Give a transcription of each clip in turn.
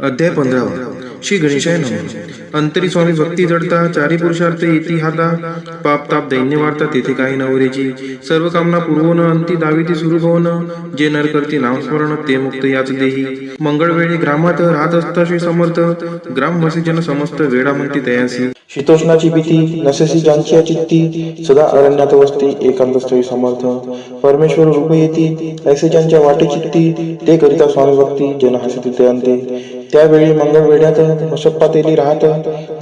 अध्याय 15 श्री गणेशाय नमः। अंतरी स्वामी भक्ती जडता चारी पुरुषार्थ येती हाता, पाप ताप दैन्य वार्ता तेथे काही नवरेची, सर्व कामना पूर्वोन अंती दाविती सुरू होऊन, जे नर करती नामस्मरण ते मुक्त याच देही। मंगळवेळी ग्रामात राहत असता श्री समर्थ, ग्रामवासी जन समस्त वेळा म्हणती तयासी। शीतोष्णाची भीती नसेसी ज्यांची चित्ती, सदा अरण्यात वसती एकांत स्थळी समर्थ। परमेश्वर रूप येती ऐसे ज्यांच्या वाटे चित्ती, ते करिता स्वामी भक्ती जन हसती ते अंते। त्यावेळी मंगळ वेढ्यात बसप्पा तेली राहत,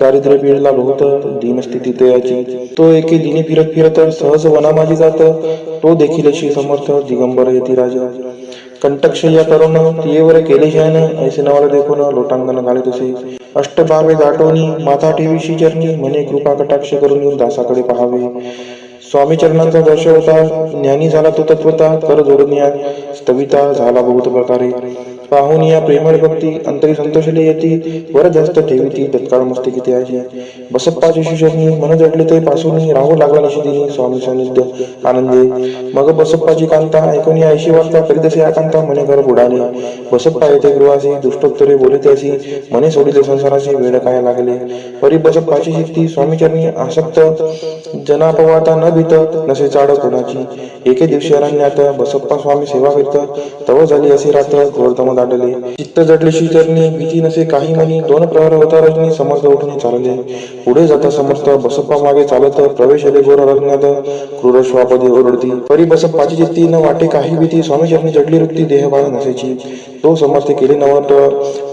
दारिद्र्य पीडला बहुत दीनस्थिती तयाची। तो एके दिनी फिरत फिरत सहज वनामाजी जात, तो देखील श्री समर्थ दिगंबर येती राजा। कंटकशय्या करून तियेवर केले शयन, ऐसे नवल देखून लोटांगण घाले तसे। अष्टभावे दाटोनी माथा ठेवीशी चरणी, म्हणे कृपा कटाक्ष करून दासाकडे पहावे। स्वामी चरणांचा दर्श होता, ज्ञानी झाला तो तत्वता, कर जोडून स्तविता झाला बहुत प्रकारे। पाहून या प्रेमळ भक्ती अंतरी संतोषले येती, वर जास्त ठेवीती तत्काळ मस्तकी त्याची। बसप्पाची शिशरणी मन जडले ते पासून, राहू लागला निशिदिनी स्वामी सानिध्य आनंदे। मग बसप्पाची कांता ऐकून ऐशी वार्ता करीतसे आकांता, म्हणे घर बुडाले। बसप्पा येथे गृहासी दुष्टोत्तरे बोले त्यासी, म्हणे सोडिले संसाराची वेळ काय लागले। परी बसप्पाची शिक्ती स्वामीचरणी आसक्त, जनापवाता न भीत नसे चाड कोणाची। एके दिवशी अरण्यात बसप्पा स्वामी सेवा करीत, तव झाली असे रात घोरतम दाटले। चित्त जडले श्रीचरणी भीती नसे काही मनी, दोन प्रहर होता रजनी समर्थ उठून चालले। पुढे जाता समर्थ बसप्पा मागे चालत, प्रवेशले घोर अरण्यात क्रूर श्वापदी ओरडती। परी बसप्पाची चित्ती न वाटे काही भीती, स्वामीचरणी जडली वृत्ती देहबाळ नसेची। तो समर्थ केले नवत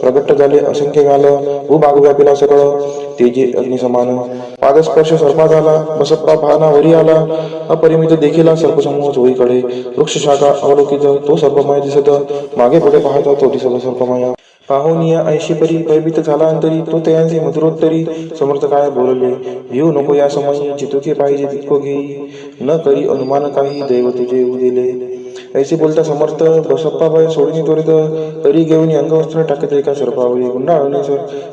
प्रगट झाले असंख्य गाल, भूभाग व्यापिला सकळ तेजे अग्नि समान। पादस्पर्श सर्पा झाला बसप्पा पाहना वरी आला, अपरिमित देखीला सर्पसमूह चोहीकडे। वृक्ष शाखा अवलोकित तो सर्पमय दिसत, मागे पुढे पाहता तो दिसत सर्पमय। पाहून या ऐशी परी भयभीत झाला अंतरी, तो तयांचे मधुरोत्तरी समर्थ काय बोलले। भिऊ नको या समयी जितुके पाहिजे तितको घेई, न करी अनुमान काही दैव तुझे उदिले। ऐसे बोलता समर्थ बसप्पा भय सोडून त्वरित, तरी घेऊन अंगवस्त्र टाकत एका सर्पावरी। गुंडाळणे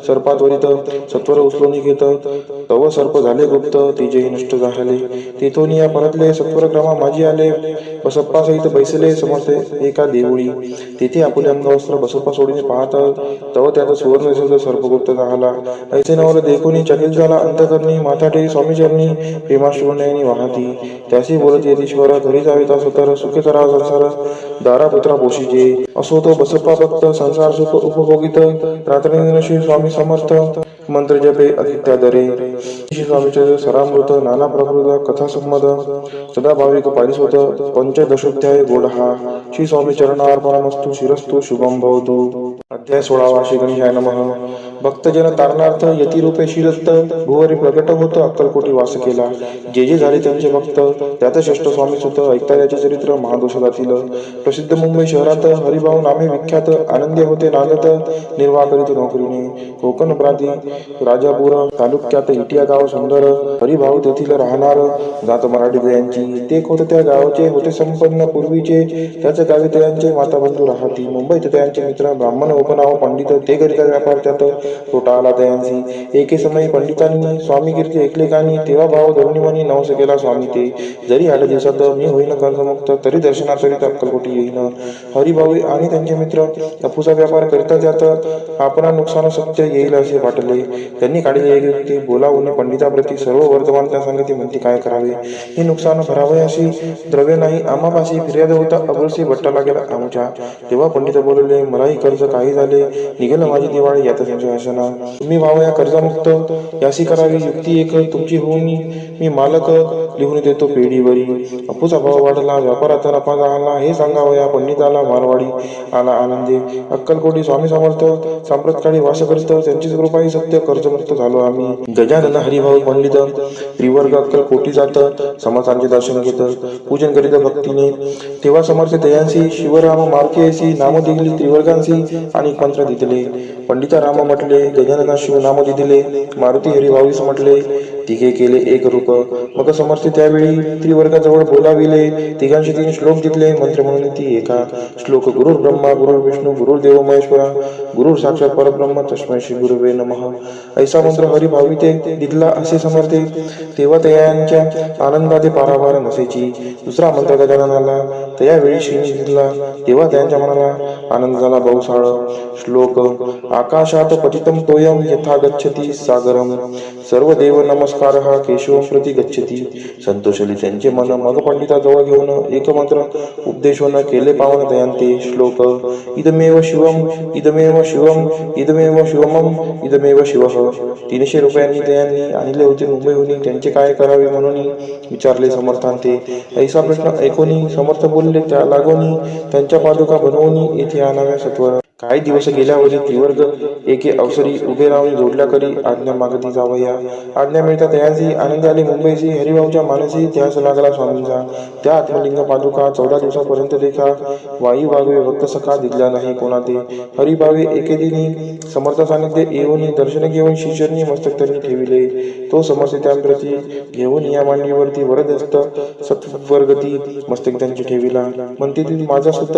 सर्पात त्वरित सत्वर उचलून घेत, तव सर्प झाले गुप्त तेजेही नष्ट झाले। तेथून या परतले सत्वर क्रमा माझी आले, बसप्पा सहित बैसले समर्थ एका देऊळी। तेथे आपले अंगवस्त्र बसप्पा सोडून पाहत, तव त्यात सुवर्ण सर्पगुप्त झाला। ऐसे नवल देखून चकित झाला अंतकरणी, माथा ठेवी स्वामीचरणी प्रेमाश्रुनयनी वाहती। त्याशी बोलत येतीश्वर घरी जावे तासोतर, सुखे करावा संसार दारापुत्रा पोषीजे। असो तो बसप्पा भक्त संसार सुख उपभोगित, रात्रंदिन श्री स्वामी समर्थ मंत्र जपे अतित्यादरे। श्री स्वामीचे सरामृत नाना प्रकृत कथा संमद, सदा भाविक पारिसोत पंचदशोध्याय गोड हा। श्री स्वामी चरणार्पणमस्तु शिरस्तु शुभम भवतु। अध्याय 16 श्री गणेशाय नमः। भक्तजन तारणार्थ यतिरूपे श्रीदत्त, भुवरी प्रगट होत अक्कलकोटी वास केला। जे जे झाले त्यांचे भक्त त्यात श्रेष्ठ स्वामी सुत, ऐकता याचे चरित्र महादोषातील। प्रसिद्ध मुंबई शहरात हरिभाऊ नामे विख्यात, आनंदी होते नांदत निर्वाह करीत नोकरीने। कोकण प्रांती राजापूर तालुक्यात इटिया गाव सुंदर, हरिभाऊ तेथील राहणार, जात मराठी त्यांची। ते होत त्या गावचे होते संपन्न पूर्वीचे, त्याच गावी त्यांचे माताबंधू राहती। मुंबईत त्यांचे मित्र ब्राह्मण उपनाव पंडित, ते करिता व्यापार त्यात तोटा आला त्यांची। एके समयी पंडितांनी स्वामी कीर्ती ऐकले कानी, तेव्हा भाव धरुणी मनी नवस केला स्वामी ते। जरी 8 दिवसात मी होईन कर्जमुक्त, तरी दर्शनाकरिता अक्कलकोटी येईन। हरिभाऊ आणि त्यांचे मित्र अफूचा व्यापार करिता त्यात आपणा नुकसान सत्य येईल असे वाटले। त्यांनी काढले एक युक्ती, बोलावून पंडिताप्रती सर्व वर्तमान त्या सांगती म्हणती काय करावे। हे नुकसान भरावयाशी द्रव्य नाही आम्हापाशी, फिर्याद होता अब्रुसी भट्टा लागेल आमच्या। तेव्हा पंडित बोलले, मलाही कर्ज काही झाले, निघेल माझी दिवाळी यात संशय असना। तुम्ही भावया कर्जमुक्त, यासी करावी युक्ती एक, तुमची होऊन मी मालक लिहून देतो पेढीवरी। अपूचा भाव वाढला, व्यापाराचा नफा झाला, हे सांगावया पंडिताला मारवाडी आला आनंदे। अक्कलकोटी स्वामी समर्थ सांप्रतकाळी वास करत, त्यांचीच कृपाही सत्य कर्जमुक्त झालो आम्ही। गजानन हरिभाऊ पंडित त्रिवर्ग अक्कलकोटी जात, समर्थांचे दर्शन घेत पूजन करीत भक्तीने। तेव्हा समर्थ दयांसी शिवराम मारुती नाम दिली त्रिवर्गांसी, आणि मंत्र दिले। पंडिता राम म्हटले, गजानना शिव नाम दिले, मारुती हरिभाऊस म्हटले, तिघे केले एक रूप। मग समर्थ त्यावेळी त्रिवर्गाजवळ बोलाविले, तिघांशी 3 श्लोक दिले मंत्र म्हणून ती एका। श्लोक गुरुर्ब्रह्मा गुरुर्विष्णू गुरुर्देव महेश्वरा, गुरु साक्षात परब्रह्म तस्मै श्री गुरुवे नमः. ऐसा मंत्र हरिभावी ते दिदला असे समर्थे. तेव्हा तयांच्या आनंदाते पारावार नसायची. दुसरा मंत्र गजाननाला त्यावेळी श्रीनी दिदला. तेव्हा त्यांच्या मनाला आनंद झाला बहुसाळ. श्लोक. आकाशात पतितं तोयम यथा गच्छति सागरम. सर्व देव नमस्कार हा केशवं प्रति गच्छति. संतोषली त्यांचे मन. मग पंडिताजवळ घेऊन एक मंत्र उपदेशवन केले पावन दयांते. श्लोक. इदमेव शिवम इदमेव शिवम इदमेव शिवमम इदमेव शिवः. 300 रुपयांनी त्यांनी आणले होते मुंबईहून. त्यांचे काय करावे म्हणून विचारले समर्थांते. ऐसा प्रश्न ऐकून समर्थ बोलले त्या लागोनी त्यांच्या पादुका बनवून येथे आणाव्या सत्वर. काही दिवस गेल्यावरी त्रिवर्ग एके अवसरी उभे राहून जोडल्या करी आज्ञा मागती जावया. आज्ञा मिळता तयाची आनंद आले मुंबईची. हरिभाऊच्या मानसी ध्यास लागला स्वामींचा. त्या आत्मलिंग पादुका 14 दिवसापर्यंत देखा वायू वागवे भक्त सखा दिसला नाही कोणा ते. हरिभावे एके दिनी समर्थ सानिध्य येऊन दर्शन घेऊन शिष्यांनी मस्तक त्यांनी ठेविले. तो समर्थ त्यांप्रती घेऊन या मांडीवरती वरदस्त सत्वर्गती मस्तक त्यांची ठेविला. म्हणते ती माझा सुत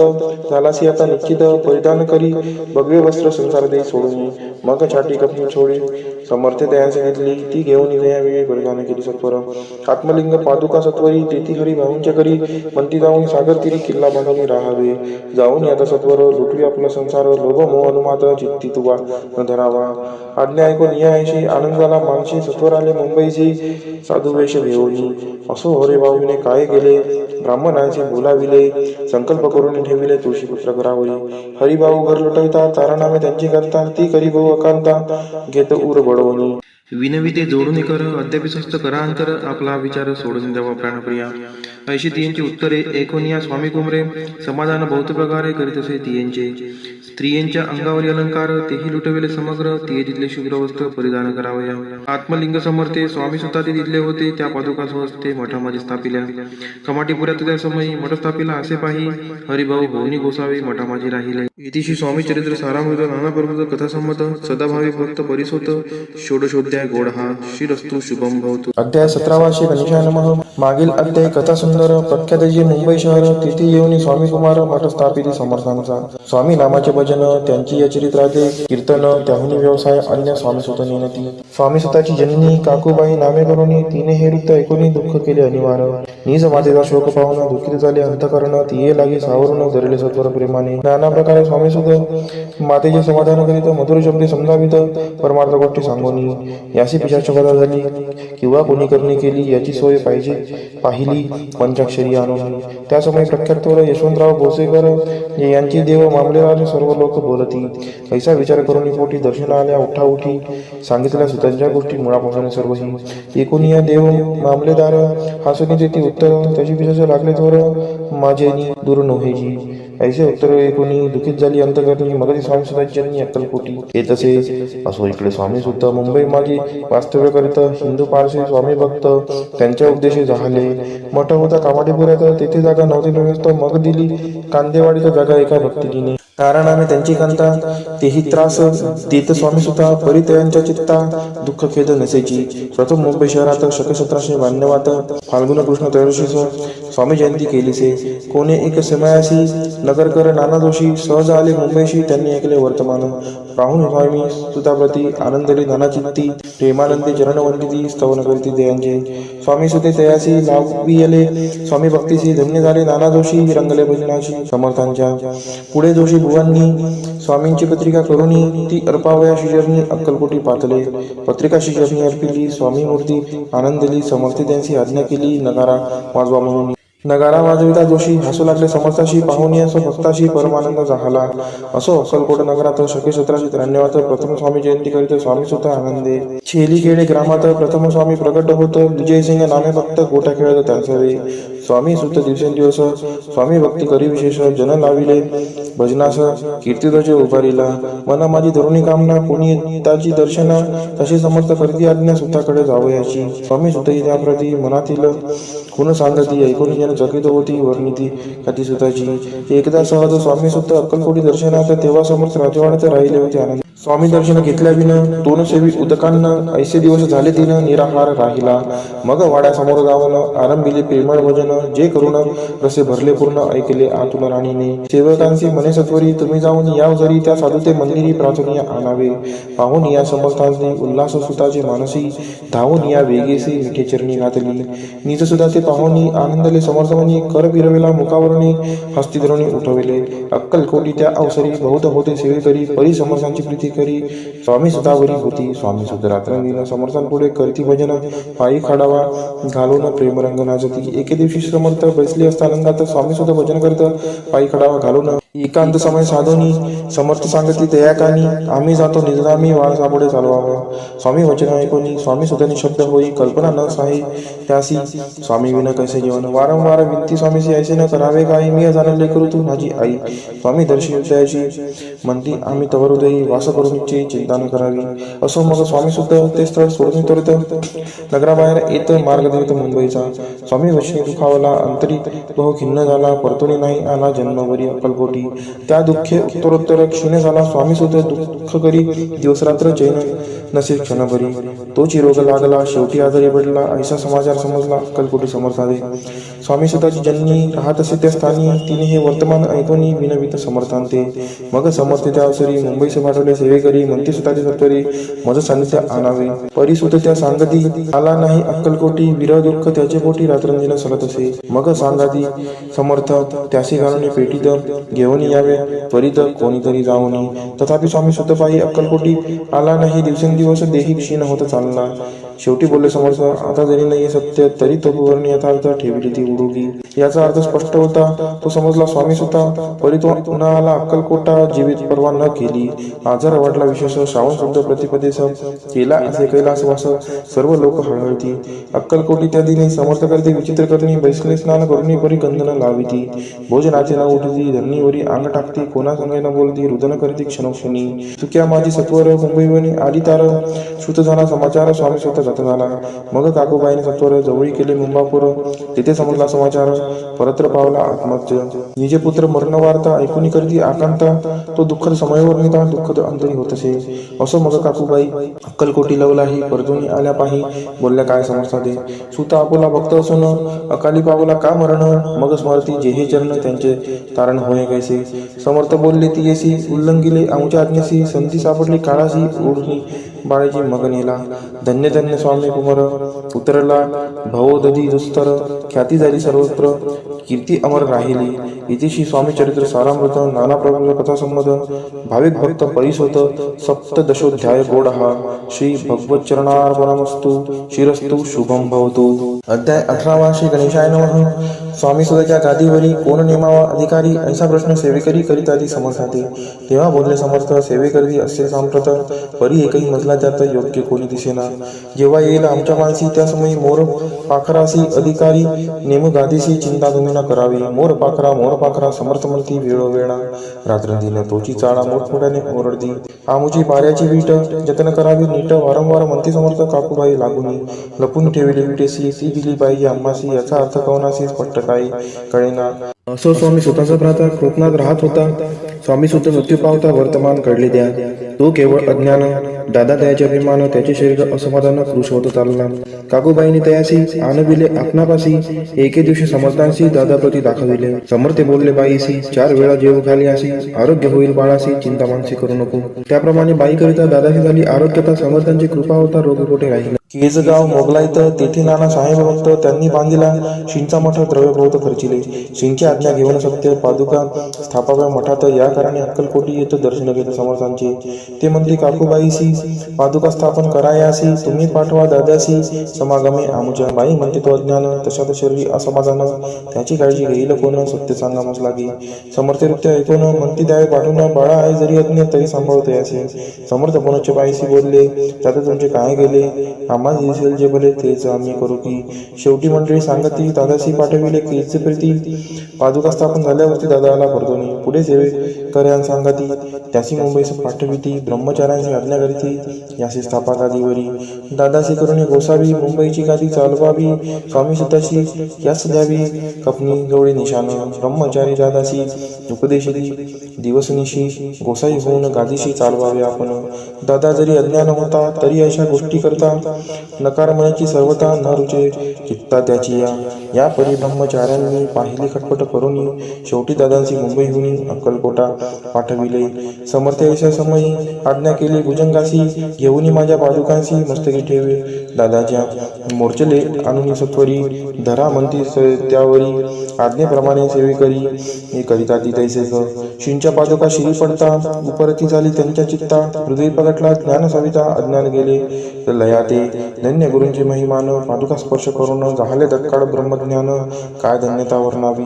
झालासी आता निश्चित. परिधान करी भगवे वस्त्र संसार दे सोडून. मग छाटी कपी छोडी समर्थ दयांचे घेतली. ती घेऊन वेळी परिधान केली सत्वर. आत्मलिंग पादुका सत्वरी तेथी हरिभाऊंच्या करी. म्हणती जाऊन सागर तीरी किल्ला बांधून राहावे. जाऊन आता सत्वर लुटवी आपला संसार. लोभ मोह अनुमात चित्ती तुवा न धरावा. आज्ञा ऐकून यायशी आनंद झाला मानशी. सत्वर आले मुंबईची साधू वेश घेऊन. असो हरिभाऊने काय केले ब्राह्मणांचे बोलाविले. संकल्प करून ठेविले तुळशीपुत्र घरावरी. हरिभाऊ घर लुटविता तारानामे त्यांची करता. ती करी भाऊ अकांता घेत उर बडवणी. विनविते जोडून कर अद्याप स्वस्त करा अंतर. आपला विचार सोडून द्यावा प्राणप्रिया. ऐशी तियांची उत्तरे ऐकून या स्वामी कुमरे. समाधान बहुत प्रकारे करीत असे तियांचे. स्त्रियांच्या अंगावरील अलंकार तेही लुटविले समग्र. तिये तिथले शुभ्र वस्त्र परिधान करावया. आत्मलिंग समर्थे स्वामी सुद्धा ते तिथले होते. त्या पादुका स्वस्ते मठामध्ये स्थापिल्या. कमाटीपुऱ्यात त्या समयी मठ स्थापिला असे पाही. हरिभाऊ भवनी गोसावे मठामाजी राहिले. इतिशी स्वामी चरित्र सारामृत नाना पर्वत कथा संमत. सदाभावी भक्त परिसोत षोडशोध्याय गोड हा. श्रीरस्तु शुभम भवतु. अध्याय 17 श्री गणेशाय नमः. मागील अध्याय कथा सुंदर. प्रख्यात जे मुंबई शहर तिथे येऊन स्वामी कुमार मठ स्थापित समर्थांचा. स्वामी नामाचे भजन त्यांची या चरित्राचे कीर्तन त्याहुनी व्यवसाय अन्य स्वामी सुत नेनती. स्वामी सुताची जननी काकूबाई नामे करून तिने हे वृत्त ऐकून दुःख केले अनिवार्य. निज मातेचा शोक पाहून दुःखित झाले अंतकरण. तिये लागे सावरून धरले सत्वर प्रेमाने. नाना प्रकारे स्वामी सुत मातेचे समाधान करीत मधुर शब्दे समजावित परमार्थ गोष्टी सांगून. यासी पिशाच बाधा झाली किंवा कोणी करणी केली याची सोय पाहिजे पाहिली पंचाक्षरी आणून. त्या समय प्रख्यात यशवंतराव भोसेकर यांची देव मामलेदार सर्व लोक बोलती. ऐसा विचार करून पोटी दर्शन आल्या उठाउठी सांगितल्या सुतांच्या गोष्टी मुळापासून सर्वही. एकूण या देव मामलेदार हसून ती उत्तर त्याची पिशाच लागले थोर माझेनी दूर नव्हेजी. ऐसे उत्तर ऐकून दुःखित झाली अंतकरणी. मग ती स्वामी सुतांची अक्कलपोटी येत असे. असो इकडे स्वामी सुत मुंबई मागे वास्तव्य करीत हिंदू पारसी स्वामी भक्त त्यांच्या उपदेशी झाले. मठ होता कामाडीपुऱ्यात. तेथे जागा नव्हती व्यवस्था. मग दिली कांदेवाडीत जागा एका भक्तिकीने. कारण आम्ही त्यांची कांता तेही त्रास देत स्वामी सुद्धा परितयांच्या चित्ता दुःख खेद नसेची. प्रथम मुंबई शहरात शके 1792 फाल्गुन कृष्ण त्रयोदशीस स्वामी जयंती केलीसे. कोणी एक समयासी नगरकर नाना जोशी सहज आले मुंबईशी. त्यांनी ऐकले वर्तमान. पाहून स्वामी सुताप्रती आनंदली नाना चित्ती प्रेमानंदी चरणवंदिती स्तवन करीती दयांचे. स्वामी सुते तयासी लावियले स्वामी भक्तीशी धन्य झाले. नाना जोशी रंगले भजनाशी समर्थांच्या. पुढे जोशी बुवांनी स्वामींची पत्रिका करून ती अर्पावया शिजरनी अक्कलकोटी पातले. पत्रिका शिजरनी अर्पिली. स्वामी मूर्ती आनंदली. समर्थ त्यांची आज्ञा केली नगारा वाजवा म्हणून. नगारा वाजविता जोशी हसू लागले समर्थाशी. पाहुणी असो भक्ताशी परमानंद झाला. असो अक्कलकोट नगरात शके 1793 प्रथम स्वामी जयंती करीत स्वामी सुद्धा आनंदे. छेलीखेडे ग्रामात प्रथम स्वामी प्रगट होत. विजयसिंग नामे भक्त गोट्या खेळत त्यांचे. स्वामी सुत दिवसेंदिवस स्वामी भक्ती करी विशेष. जन लाविले भजनास कीर्तिध्वज उभारिला. मना माझी धरुणी कामना कोणी ताची दर्शना. तशी समर्थ करती आज्ञा सुताकडे जावयाची. स्वामी सुतही त्याप्रती मनातील खुन सांगती. ऐकून जन चकित होती वर्णिती कथी सुताची. एकदा सहज स्वामी सुत अक्कलकोटी दर्शनात. तेव्हा समर्थ राजवाड्यात राहिले होते आनंद. स्वामी दर्शन घेतल्याविन तोन सेवी उदकांना ऐसे दिवस झाले दिन निराहार राहिला. मग वाड्यासमोर जाऊन आरंभिले प्रेमळ भजन, जे करून रसे भरले पूर्ण ऐकले आतुन राणीने. सेवकांची मने सत्वरी, तुम्ही जाऊन या जरी त्या साधुते मंदिरी प्राचुर्य आणावे. पाहून या समर्थांनी उल्हास सुताचे मानसी, धावून या वेगेसी विठे चरणी घातली. निज सुद्धा ते पाहुनी आनंदले समर्थवनी, कर फिरविला मुखावरणी हस्ती धरुणी उठविले. अक्कलकोटी त्या अवसरी बहुत होते सेवेकरी, परी समर्थांची प्रीती करी स्वामी सुतावरी होती. स्वामी सुत रात्रंदिन समर्थांपुढे करती भजन, पायी खाडावा घालून प्रेमरंग नाचती. एके दिवशी समर्थ बसले असता आनंदात, स्वामी सुद्धा भजन करत पायी खडावा घालून एकांत समय साधोनी. समर्थ सांगती दयाकानी, आम्ही जातो निजधामी वाळसापुढे चालवावं. स्वामी वचन ऐकोनी स्वामी सुद्धा निशब्द होई, कल्पना न साही त्यासी स्वामी विन कैसे जीवन. वारंवार विनती स्वामीसी, ऐसे न करावे काही, मी जाणले करू तू माझी आई. स्वामी दर्शन द्यायची म्हणती, आम्ही तवर हृदयी वास करून इच्छे चिंता न करावी. असो मग स्वामी सुद्धा ते स्थळ सोडून त्वरित नगराबाहेर येत मार्ग देत मुंबईचा. स्वामी वचनी दुखावला अंतरी बहु खिन्न झाला, परतुनी नाही आला जन्मभरी अक्कलकोटी. त्या दुःखे उत्तरोत्तर क्षीण झाला, स्वामी सुद्धा दुःख करी दिवसरात्र चैन नसे क्षणभरी. तोची रोग लागला शेवटी आजारी पडला, ऐसा समाचार समजला अक्कलकोटी समर्थादे. स्वामी सुताची जननी राहत असे त्या स्थानी, तिने हे वर्तमान ऐकूनी विनवित समर्थांते. मग समर्थ त्या अवसरी मुंबईस पाठवले सेवेकरी, म्हणते सुताचे सत्वरी मज सानिध्य आणावे. परिसुत त्या सांगती, आला नाही अक्कलकोटी, विरह दुःख त्याचे पोटी रात्रंदिन सलत असे. मग सांगाती समर्थ त्यासी घालून पेटीत घेऊन यावे त्वरित कोणीतरी जाऊनी. तथापि स्वामी सुत पायी अक्कलकोटी आला नाही, दिवसेंदिवस देही क्षीण होत चालला. शेवटी बोलले समर्थ, आता जरी नाही सत्य तरी तपोवर्णी यथार्थ ठेवली ती उडुगी. याचा अर्थ स्पष्ट होता, तो समजला स्वामी सुता. परी तो पुन्हा आला अक्कलकोटा, जीवित परवा न केली. आजार वाटला विशेष, श्रावण शुद्ध प्रतिपदेश केला असे कैलासवास. सर्व लोक हळहळती. अक्कलकोटी त्या दिनी समर्थ करते विचित्र करणी, बैसले स्नान करुणी परी गंधन लाविती. भोजनाचे न उठती, धरणीवरी अंग टाकती, कोणा संगे न बोलती, रुदन करती क्षणोक्षणी. चुक्या माझी सत्वर मुंबईवनी आली तार, श्रुत झाला समाचार स्वामी स्वतः जात झाला. मग काकूबाईने सत्वर जवळी केले मुंबापूर, तिथे समजला समाचार परत्र पावला आत्महत्य. निजे पुत्र मरण वार्ता ऐकुनी करती आकांता, तो दुःखद समयवर्णिता दुःखद अंतरी होत असे. असो मग काकूबाई अक्कलकोटी लवलाही, परतुनी आल्या पाही बोलल्या काय समजता दे. सुता आपुला भक्त असून अकाली पावला का मरण, मग स्मरती जेहे चरण त्यांचे तारण होय कैसे. समर्थ बोलले ती येसी, उल्लंघिले आमच्या आज्ञेसी, संधी सापडली काळाशी ओढणी बाळाची मग नेला. धन्य धन्य स्वामी कुमार उतरला, भवोदधी दुस्तर, ख्याती झाली सर्वत्र, कीर्ती अमर राहिली. इतिशी स्वामी चरित्र सारामृत, नाना प्रबंध कथा संमत, भाविक भक्त परिसोत, सप्तदशोध्याय गोड हा. श्री भगवत चरणार्पणमस्तु, शिरस्तु शुभम भवतु. अध्याय 18. श्री गणेशाय नमः. स्वामी सुताच्या गादीवरी कोण नेमावा अधिकारी, ऐसा प्रश्न सेवेकरी करीत आधी समर्थाते. तेव्हा बोलले समर्थ, सेवेकरी असे सांप्रत, परी एकही मजला त्यात योग्य कोणी दिसेना. जेव्हा येईल आमच्या मानसी त्या समयी मोर पाखरासी अधिकारी, नेमू गादीसी चिंता तुम्ही न करावी. मोर पाखरा समर्थ म्हणती वेळोवेळा, रात्रंदिन तोची चाळा मोठमोठ्याने ओरडती. आमुची पाऱ्याची वीट जतन करावी नीट, वारंवार म्हणते समर्थ काकूबाई लागुनी. लपून ठेवली विटेसी, ती दिली पाहिजे आम्हासी, याचा अर्थ कवनासी स्पष्ट काही कळेना. असो स्वामी स्वतःचा भ्राता कृपनाथ राहत होता. स्वामी सुद्धा मृत्यू पावता वर्तमान कळले द्या. तो केवळ अज्ञान, दादा त्याचे अभिमान, त्याचे शरीर असमाधान कृश होत चालला. काकूबाईने तयासी आणविले आपणापासी, एके दिवशी समर्थांशी दादाप्रती दाखविले. समर्थ बोलले बाईसी, 4 वेळा जेव घाली असी, आरोग्य होईल बाळासी, चिंता मानसी करू नको. त्याप्रमाणे बाई करिता दादाची झाली आरोग्यता, समर्थांची कृपा होता रोगपोटे राहिले. केजगाव मोगलाईत तेथे नाना साहेब भक्त, त्यांनी बांधिला शिंचा मठ, द्रव्य बहुत खर्चिले. शिंची आज्ञा घेऊन सत्य पादुका स्थापाव्या मठात, या कारणे अक्कलकोटी येत दर्शन घेत समर्थांचे. ते म्हणते काकूबाईसी, पादुका स्थापन करायासी, तुम्ही पाठवा दादासी समागमे आमुच्या. बाई म्हणते तो अज्ञान, तशात शरीर असमाधान, त्याची काळजी घेईल कोण, सत्य सांगामच लागे. समर्थरित्या ऐकून म्हणती द्यावे पाठवून, बाळा आहे जरी अज्ञ तरी सांभाळते असे. समर्थ पुनश्च बाईसी बोलले, त्यात तुमचे काय गेले, आम्हाला दिसेल जे भले तेच आम्ही करू की. शेवटी मंडळी सांगती दादाशी पाठविले केच प्रीती. पादुका स्थापन झाल्यावरती दादाला परतोनी. पुढे कर्यान सांगती त्यासी मुंबईस पाठविती ब्रह्मचाऱ्यांची आज्ञा करीती यासी स्थापा गादीवरी दादासी करुणी गोसावी मुंबईची गादी चालवावी स्वामी सुताशी यास द्यावी कपनी जोडी निशान ब्रह्मचारी दादासी उपदेशिती दिवसनिशी गोसाई होऊन गादीशी चालवावे आपण दादा जरी अज्ञान होता तरी अशा गोष्टी करता नकार म्हणायची सर्वता न रुचे चित्ता त्याची या परी ब्रह्मचार्यांनी पाहिली खटपट करून शेवटी दादांची मुंबईहून अक्कलकोटा पाठविले समर्थ्याच्या समयी आज्ञा केली भुजंगासी घेऊन माझ्या पादुकांशी मस्तकी ठेवे दादाच्या मोर्चले आणून सत्वरी धरा म्हणती त्यावरी आज्ञेप्रमाणे सेवे करी करिता ती तैसे शिंच्या पादुका शिरी पडता उपरती झाली त्यांच्या चित्ता हृदय पगटला ज्ञान सविता अज्ञान गेले लयाते धन्य गुरूंची महिमान पादुका स्पर्श करून झाले तत्काळ ब्रह्मज्ञान काय धन्यता वर्णावी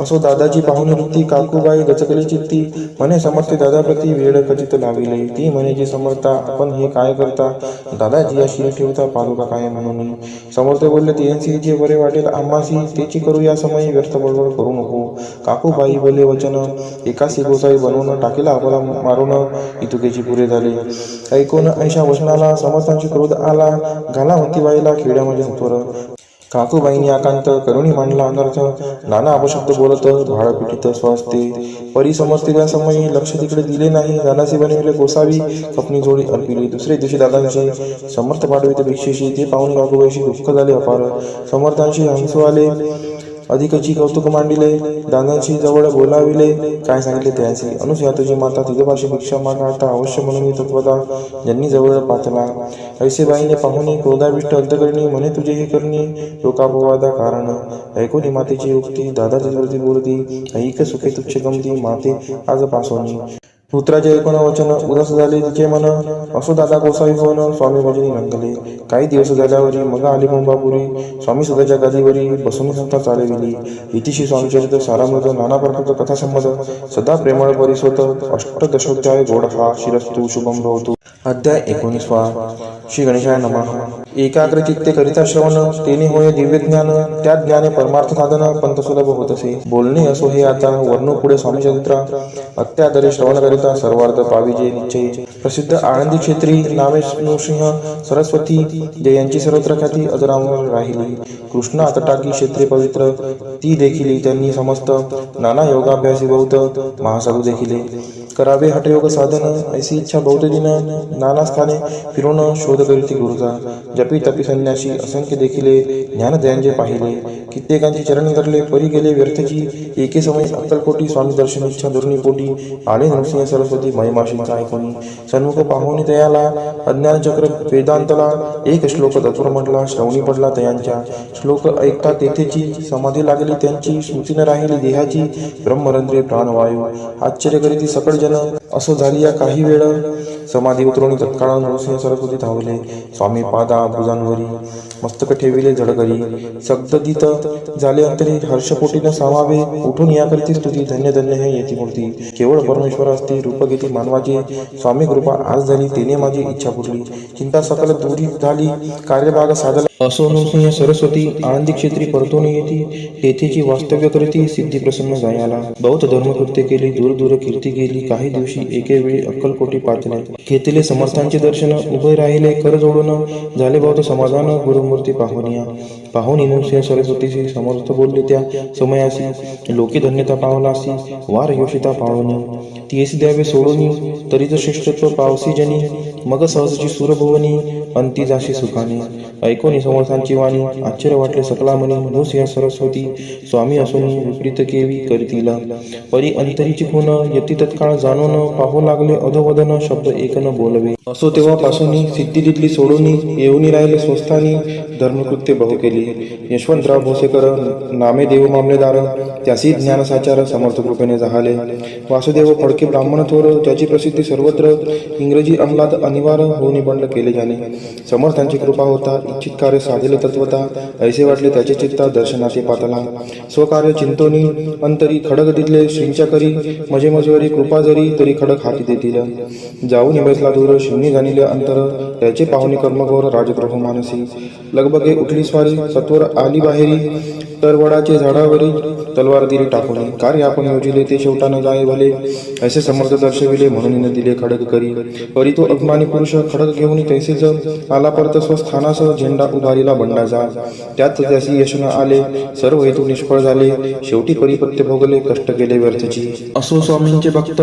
असो दादाची पाहुणी वृत्ती काकूबाई गचकली चित्ती म्हणे समर्थ दादाप्रती वेळ खचित लाविले ती म्हणे जी समर्था आपण हे काय करता दादाजी या शिरी ठेवता पादुका काय म्हणून समर्थ बोलले त्यांची जे बरे वाटेल आम्हासी त्याची करू या समयी व्यर्थ बडबड करू नको काकूबाई बोलले वचन एकासी गोसाई बनवून टाकीला आपला मारून इतुकेची पुरे झाले ऐकून ऐशा वचनाला समर्थांची क्रोध आला घाला मतीबाईला खेड्यामध्ये सत्वर काकूबाईंनी आकांत करुणी मांडला अनर्थ नाना अपशब्द बोलत भाळ पिटीत स्वस्ते परी समजते समयी लक्ष तिकडे दिले नाही दादासी बनविले गोसावी कपनी जोडी अर्पिली दुसरे दिवशी दादांशी समर्थ पाठवित भिक्षेशी ते पाहून काकूबाईशी दुःख झाले अपार समर्थांशी हंसू आले अधिकची कौतुक मांडिले दादांशी जवळ बोलाविले काय सांगितले त्याची अनुसया तुझी माता तुझ्यापाशी भिक्षा मागता अवश्य म्हणून तत्वता ज्यांनी जवळ पातला ऐसे बाईने पाहुणे क्रोधाविष्ट अंतकरणी म्हणे तुझे हे करणी लोकापवादा कारण ऐकून मातेची युक्ती दादा तिजवरती बोलती ऐक सुखे तुच्छ गमती माते आज पासोनी पुत्राचे ऐकून वचन उदास झाले तिचे मन असो दादा गोसावी होऊन स्वामी भजनी रंगले काही दिवस झाल्यावरी मग आली मुंबापुरी स्वामी सुधाच्या गादीवरी बसून संस्था चालविली इतिशी स्वामीचरित सारामृत नाना प्रकारचा कथा संमत सदा प्रेमळ परिसोत अष्टदशोध्याय गोड हा शिरस्तु शुभम भवतु अध्याय 19 श्री गणेशाय नमः एकाग्र चित्ते करिता श्रवण तेने होय दिव्य ज्ञान त्या ज्ञाने परमार्थ साधन पंत सुलभ होत असे बोलणे असो हे आता वर्णू पुढे स्वामी चरित्र अत्यादरे श्रवण करिता सर्वार्थ पाविजे निश्चय प्रसिद्ध आनंदी क्षेत्री नामे नृसिंह सरस्वती जयांची सर्वत्र ख्याती अजरामर राहिली कृष्णा तटाकी क्षेत्रे पवित्र ती देखिली त्यांनी समस्त नाना योगाभ्यासी बहुत महासाधू देखिले करावे हठयोग साधन ऐसी इच्छा बहुत दिन नाना स्थाने फिरून शोध करीती गुरुचा जपी तपी संन्यासी असंख्य देखिले ज्ञानदयांचे पाहिले कित्येकांची चरण धरले परी गेले व्यर्थची एके समय अक्कलकोटी स्वामी दर्शन इच्छा दुर्णी पोटी आले नृसिंह सरस्वती महिमाशींचा ऐकून सन्मुख पाहुणी तयाला अज्ञान चक्र वेदांतला एक श्लोक तत्पर म्हटला श्रवणी पडला तयांच्या श्लोक ऐकता तेथेची समाधी लागली त्यांची स्मृती न राहिली देहाची ब्रह्मरंध्रे प्राणवायू आश्चर्य करीती सकळ जन असो झाली या काही वेळ समाधी उतरवणी तत्काळ नृसिंह सरस्वती धावले स्वामी पादा भुजांवरी मस्तक ठेविले झडकरी सगदित झाले अंतरी हर्षपोटीनं सामावे उठून याकरिती स्तुती धन्य धन्य हे येती मूर्ती केवळ परमेश्वर असते रूप घेती मानवाची स्वामी कृपा आज झाली तेने माझी इच्छा पुरली चिंता सकल दूरी झाली कार्यभाग साधला असो नृसिंह सरस्वती आनंदी क्षेत्री परतून येती तेथेची वास्तव्य करीती सिद्धी प्रसन्न जायाला बहुत धर्मकृत्य केली दूर दूर कीर्ती गेली काही दिवशी एके वेळी अक्कलकोटी पाचले घेतले समर्थांचे दर्शन उभे राहिले कर जोडून झाले बहुत समाधान गुरुमूर्ती पाहुणी नृसिंह सरस्वतीशी समर्थ बोलले त्या समयासी लोके धन्यता पावलासी वार योषिता पावनी तीस द्यावे सोडूनी तरीच श्रेष्ठत्व पावसी जनी मग सहजची सुरभुवनी अंती जाशी सुखाने ऐकोनी समर्थांची वाणी आश्चर्य वाटले सकला मनी नृसिंह सरस्वती स्वामी असून विपरीत केवी करतील परी अंतरीची खून यती तत्काळ जाणून पाहू लागले अधोवदन शब्द एक न बोलवे असो तेव्हापासून सिद्धी दिली सोडून येऊनी राहिले स्वस्थानी धर्मकृत्य बहु केली यशवंतराव भोसेकर नामे देव मामलेदार त्यासी ज्ञानसाचार समर्थ कृपेने झाले वासुदेव फडके ब्राह्मण थोर ज्याची प्रसिद्धी सर्वत्र इंग्रजी अंमलात अनिवार्य होऊन बंड केले जाणे समर्थांची कृपा होता इच्छित कार्य साधिले तत्वता ऐसे वाटले त्याचे चित्ता दर्शनाचे पातला स्वकार्य चिंतोनी अंतरी खडक दिले श्रींच्या करी मजे मजवरी कृपा जरी तरी खडक हाती देतील जाऊन बसला दूर शिवनी जाणिले अंतर त्याचे पाहुणी कर्मघोर राजद्रोह मानसी लगबगे उठली स्वारी सत्वर आली बाहेरी तर वडाचे झाडावरील तलवार दिली टाकून, कार्य आपण योजिले ते शेवटा न जाय भले, ऐसे समर्थ दर्शविले म्हणून न दिले खडक करी. परी तो अभिमानी पुरुष खडक घेऊन तैसेच आला परत स्वस्थानास, झेंडा उभारीला बंडाचा. त्यात त्यासी यश न आले, सर्व हेतू निष्फळ झाले, शेवटी परिपत्य भोगले, कष्ट केले व्यर्थची. असो स्वामींचे भक्त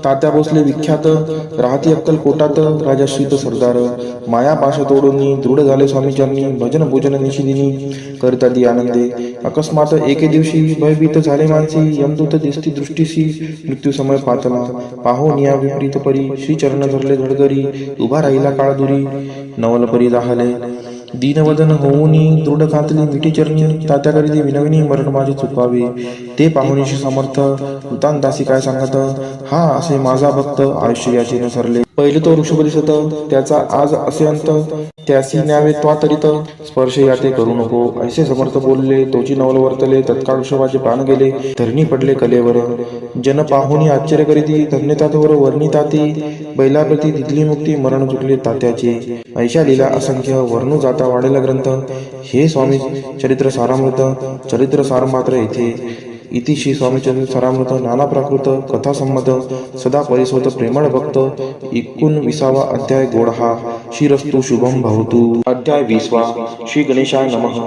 तात्या भोसले विख्यात, राहती अक्कल कोटात राजाश्रित सरदार. माया पाश तोडून दृढ झाले स्वामीचरणी, भजन पूजन निशिदिनी करता दी आनंदे. अकस्मात एके दिवशी भयभीत झाले मानसी, यमदूत दिसती दृष्टीसी मृत्यू समय पातला. पाहून या विपरीत परी श्री चरण धरले धडगरी, उभा राहिला काळदुरी नवल परी जाहले. दीनवदन होऊनी दृढ कातली मिठी चरणी, तात्याकरिती विनविनी मरण माझे चुकावे. ते पाहुणीशी समर्थ वृत्तांतासी काय सांगत, हा असे माझा भक्त आयुष्य याचे न सरले. पहिले तो वृषभ दिसत, त्याचा आज असे अंत, त्यासी न्यावे त्वातरित, स्पर्श याते करू नको. ऐसे समर्थ बोलले, तोची नवल वर्तले, तत्काळ वृषभाचे प्राण गेले, धरणी पडले कलेवर. जन पाहुणी आश्चर्य करीती, धन्यतातवर वर्णिताती, बैलाप्रती दिली मुक्ती, मरण चुकले तात्याचे. ऐशा लीला असंख्य, वर्णू जाता वाढेल ग्रंथ. हे स्वामी चरित्र सारामृत, चरित्र सार मात्र येथे. इति श्री स्वामी चरित्र सारामृत नाना प्राकृत कथा संमत, सदा परिसोत प्रेमळ भक्त. 19वा अध्याय गोड हा, शिरस्तु शुभम भवतु. अध्याय 20वा. श्री गणेशाय नमः.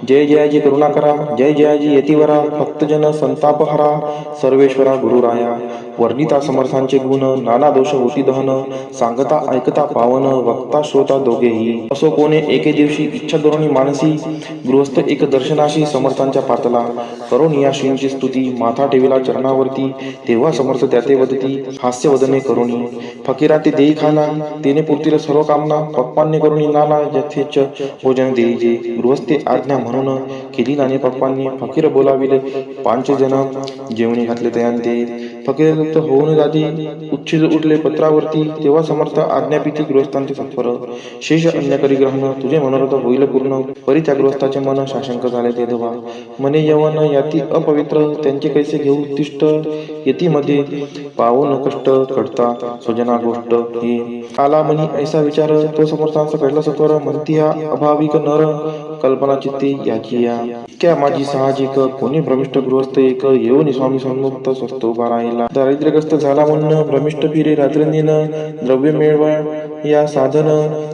जय जयाजी करुणाकरा, जय जयाजी यतिवरा, भक्तजन संतापहरा, सर्वेश्वरा गुरुराया. वर्णिता समर्थांचे गुण, नाना दोष होती दहन, सांगता ऐकता पावन, वक्ता श्रोता दोघेही. असो कोणे एके दिवशी इच्छा धोरणी मानसी, गृहस्थ एक दर्शनाशी समर्थांच्या पातला. करून या श्रींची स्तुती, माथा ठेविला चरणावरती, तेव्हा समर्थ त्याते वदती, हास्यवदने करुणी. फकीरा ते देई खाना, तेने पुरतील सर्व कामना, पप्पांनी करुणी नाना यथेच भोजन देईजे. गृहस्थे आज्ञा म्हणून केली नाने पप्पांनी, फकीर बोलाविले 5 जण, जेवणी घातले तयांते. फकीर तृप्त होऊन जाती, उच्छिद उठले पत्रावरती, तेव्हा समर्थ आज्ञापिती गृहस्थांचे सत्वर. शेष अन्य करी ग्रहण, तुझे मनोरथ होईल पूर्ण. परी त्या गृहस्थाचे मन शाशंक झाले ते धवा. मने यवन याती अपवित्र, त्यांचे कैसे घेऊ तिष्ठ. यतीमध्ये पावून कष्ट कटता स्वजना गोष्ट ही. आला मनी ऐसा विचार, तो समर्थांचा घडला सत्वर. म्हणती हा अभाविक नर, कल्पना चित्ती याची या. क्या माझी साहजिक, कोणी भ्रमिष्ठ गृहस्थ एक, येऊन स्वामी सन्मुक्त स्वस्त उभा राहिला. दारिद्र्यग्रस्त झाला म्हणून भ्रमिष्ठ फिरे रात्रंदिन, द्रव्य मिळवा या साधन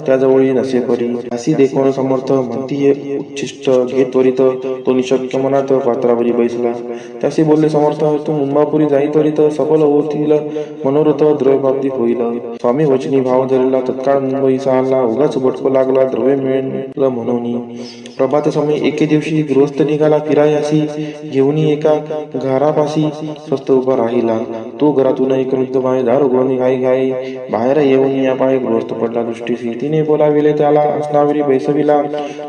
त्याजवळी नसे परी. अशी देखून समर्थ म्हणती उच्छिष्ट घे त्वरित, तो निशक्य मनात पात्रावरी बैसला. त्याशी बोलले समर्थ, तू मुंबापुरी जाई त्वरित, सफल होतील मनोरथ द्रव्यप्राप्ती होईल. स्वामी वचनी भाव धरला, तत्काळ मुंबई चालला, उगाच भटको लागला द्रव्य मिळेल म्हणून. प्रभात समय एके दिवशी गृहस्थ निघाला फिरायासी, घेऊन एका घरापाशी स्वस्त उभा राहिला. तो घरातून एक वृद्ध बाई दार उघडून घाई घाई बाहेर येऊन या पाय गृहस्थ पडला दृष्टीसी. तिने बोलाविले त्याला, असनावरी बैसविला,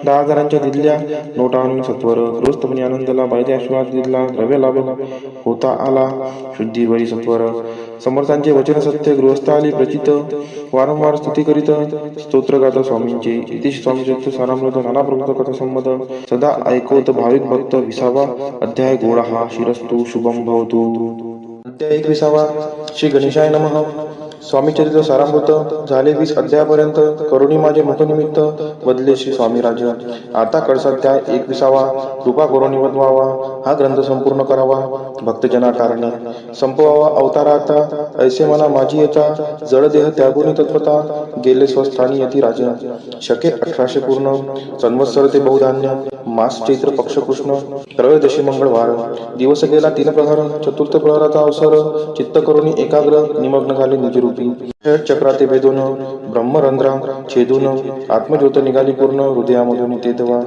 10,000च्या दिल्या नोटा आणून सत्वर. गृहस्थपणे आनंदला, बाईने आशीर्वाद दिला, द्रव्य लाभ होता आला, शुद्धी बरी सत्वर. समर्थांचे वचन सत्य, गृहस्थ आली प्रचित, वारंवार स्तुती करीत, स्तोत्र गाता स्वामींचे. इति स्वामी चरित्र सारामृत नाना प्रकृत कथा संमत, सदा ऐकवत भाविक भक्त. 20वा अध्याय गोड हा, शिरस्तु शुभम भवतु. अध्याय 21वा. श्री गणेशाय नमः. स्वामी चरित्र सारामृत झाले 20 अध्यायापर्यंत. करुणी माझे मुखनिमित्त बदले श्री स्वामी राज. आता कडसाध्याय 21वा. कृपा करुणी वदवावा, हा ग्रंथ संपूर्ण करावा, भक्तजना कारणे संपवावा अवताराता. ऐसे मना माझी येता, जड देह त्यागुनी तत्पता, गेले स्वस्थानी यती राज. शके 1800 पूर्ण, संवत्सर ते बहुधान्य, मास चैत्र पक्ष कृष्ण, त्रयोदशी मंगळवार. दिवस गेला 3 प्रहर, चतुर्थ प्रहराचा अवसर, चित्त करुणी एकाग्र, निमग्न झाले निजरूपी. चक्राते भेदून, ब्रह्मरंध्रा छेदून, आत्मज्योत निघाली पूर्ण, हृदयामधून ते दवा.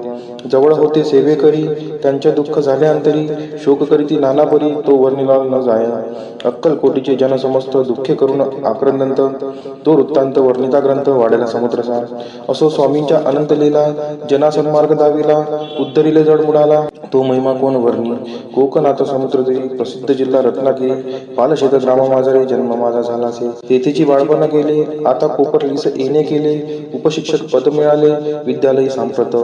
जवळ होते सेवे करी, त्यांचे दुःख झाले अंतरी, शोक करीती नाना परी, तो वर्णिला न जाया. अक्कल कोटीचे जन समस्त, दुःखे करून आक्रंदंत, तो वृत्तांत वर्णिता ग्रंथ वाढेला समुद्रसार. असो स्वामींच्या अनंत लीला, जना सन्मार्ग दाविला, उद्धरिले जड मुडाला, तो महिमा कोण वर्णी. कोकणात समुद्रदेवी, प्रसिद्ध जिल्हा रत्नागिरी, पालशेत ग्राम माझरे, जन्म माझा झालासे. तेथेची बाळपण गेले, आता कोपरलीस येणे केले, उपशिक्षक पद मिळाले, विद्यालयी सांप्रत.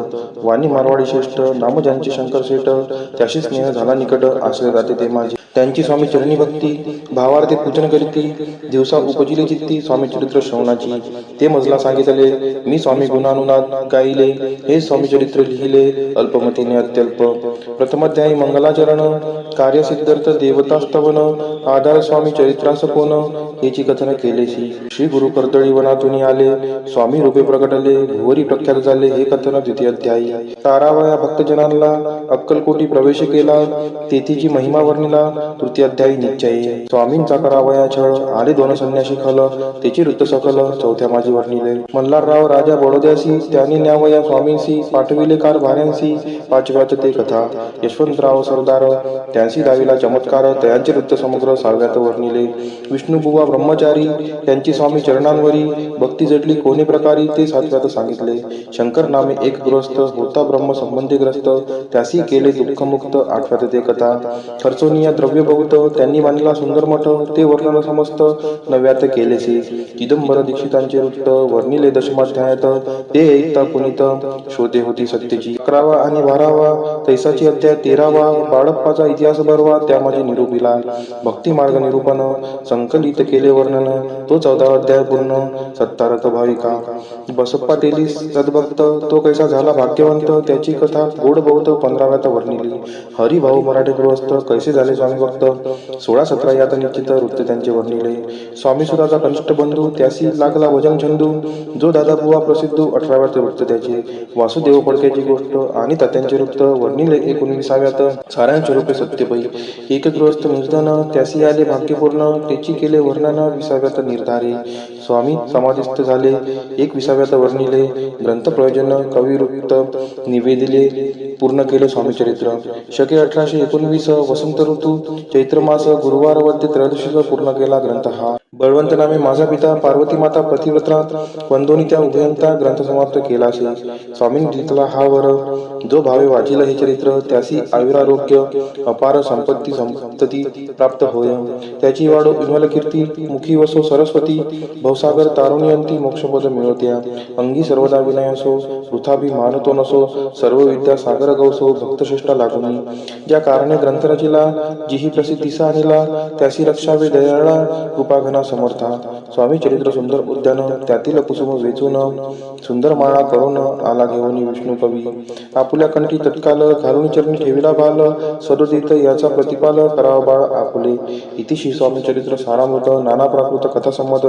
वाणी मारवाडी श्रेष्ठ, नाम ज्यांचे शंकर शेठ, त्याशी स्नेह झाला निकट, आश्रय जाते ते माझे. त्यांची स्वामी चरणी भक्ती, भावार्थे पूजन करीती, दिवसा उपजिले चित्ती, स्वामी चरित्र श्रवणाची. ते मजला सांगितले, मी स्वामी गुणानुनाद गाईले, हे स्वामी चरित्र लिहिले, अल्पमतीने अत्यल्प. प्रथमाध्यायी मंगलाचरण, कार्यसिद्धार्थ देवतास्तवन, आधार स्वामी चरित्रास कोण, याची कथन केलेसी. श्री गुरु कर्दळी वनातून आले, स्वामी रूपे प्रकटले, भुवरी प्रख्यात झाले, हे कथन द्वितीय अध्यायी. 12व्या भक्तजनांना अक्कलकोटी प्रवेश केला, तेथीची महिमा वर्णिला, तृतीय अध्यायी निश्चय. स्वामींचा करावया छळ, आले 2 संन्यासी खल, त्याची वृत्त सकल, चौथ्या माझी वर्णिले. मल्हारराव राजा बडोद्यासी, त्याने न्यावया स्वामींसी, पाठविले कारभाऱ्यांसी, 5व्यात ते कथा. यशवंतराव सरदार, त्यांसी दाविला चमत्कार, तयांचे वृत्त समग्र, 6व्यात वर्णिले. विष्णुबुवा ब्रह्मचारी, त्यांची स्वामी चरणांवरी भक्ती जडली कोणी प्रकारी, ते 7व्यात सांगितले. शंकर नामे एक गृहस्थ, होता ब्रह्म संबंधी ग्रस्त, त्यासी केले दुःखमुक्त, 8व्यात ते कथा. खर्चोनिया द्रव्य बहुत, त्यांनी बांधला सुंदर मठ, ते वर्णन समस्त, 9व्यात केलेसे. चिदंबर दीक्षितांचे वृत्त वर्णिले 10माध्यायात, ते ऐकता पुनीत, शोधे होती सत्यची. 11वा आणि 12वा तैसाची अध्याय, 13वा बाळप्पाचा इतिहास बरवा, त्यामध्ये निरूपिला. भक्ती मार्ग निरूपण संकलित केले वर्णन, तो 14वा अध्याय पूर्ण. सत्तारथ भाविका, बसप्पा तेली सद्भक्त, तो कैसा झाला भाग्यवंत, त्याची कथा गोड बहुत, 15व्यात वर्णिली. हरिभाऊ मराठे गृहस्थ, कैसे झाले स्वामी भक्त, 16-17 यात निश्चित वृत्त त्यांचे वर्णिले. स्वामी सुराचा कनिष्ठ बंधू, त्यासी लागला भजन छंदू, जो दादा बुवा प्रसिद्ध, 18व्यात वृत्त त्याचे. वासुदेव फडक्याची गोष्ट आणि तात्यांचे वृत्त वर्णिले 19व्यात. सारांश रूपे सत्यपै, एक गृहस्थ निर्धन, त्यासी आले भाग्यपूर्ण, त्याची केले वर्णन, 20व्यात निर्धारे. स्वामी समाधिस्थ झाले, 21व्यात वर्णिले. ग्रंथ प्रयोजन कवी वृत्त निवेदिले, पूर्ण केले स्वामी चरित्र. शके 1819, वसंत ऋतू, चैत्र मास, गुरुवार वद्य त्रयोदशीचा पूर्ण केला ग्रंथ हा. बळवंत नामे माझा पिता, पार्वती माता पतिव्रता, वंदोनी त्या उभयंता, ग्रंथ समाप्त केला असे. स्वामींनी जिंकला हा वर, जो भावे वाचिला हे चरित्र, त्यासी आयुरारोग्य, अपार संपत्ती संपत्ती प्राप्त होय. त्याची वाढो विमल कीर्ती, मुखी वसो सरस्वती, भवसागर तारुण्यंती, मोक्षपद मिळवत्या. अंगी सर्वदा विनय असो, वृथाभी मानतो नसो, सर्व विद्या सागर गवसो, भक्तश्रेष्ठा लागुनी. ज्या कारणे ग्रंथ रचिला, जिही प्रसिद्धीसा आणिला, त्यासी रक्षावे दयाळा, कृपाघना समर्था. स्वामी चरित्र सुंदर उद्यान, त्यातील कुसुम वेचून, सुंदर माळा करून आला घेऊन विष्णू कवी. आपुल्या कंठी तत्काल, घालून चरणी ठेविला भाल, सदोदित याचा प्रतिपाल, करावा बाळ आपुले. इतिशी स्वामी चरित्र सारामृत, नाना प्राकृत कथा संमत,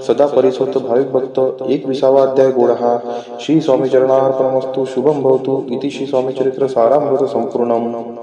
सदा परिसोत भाविक भक्त, 21वा अध्याय गोड हा. श्री स्वामी चरणार्पणमस्तु, शुभम भवतु. इतिशी स्वामी चरित्र सारामृत संपूर्णम.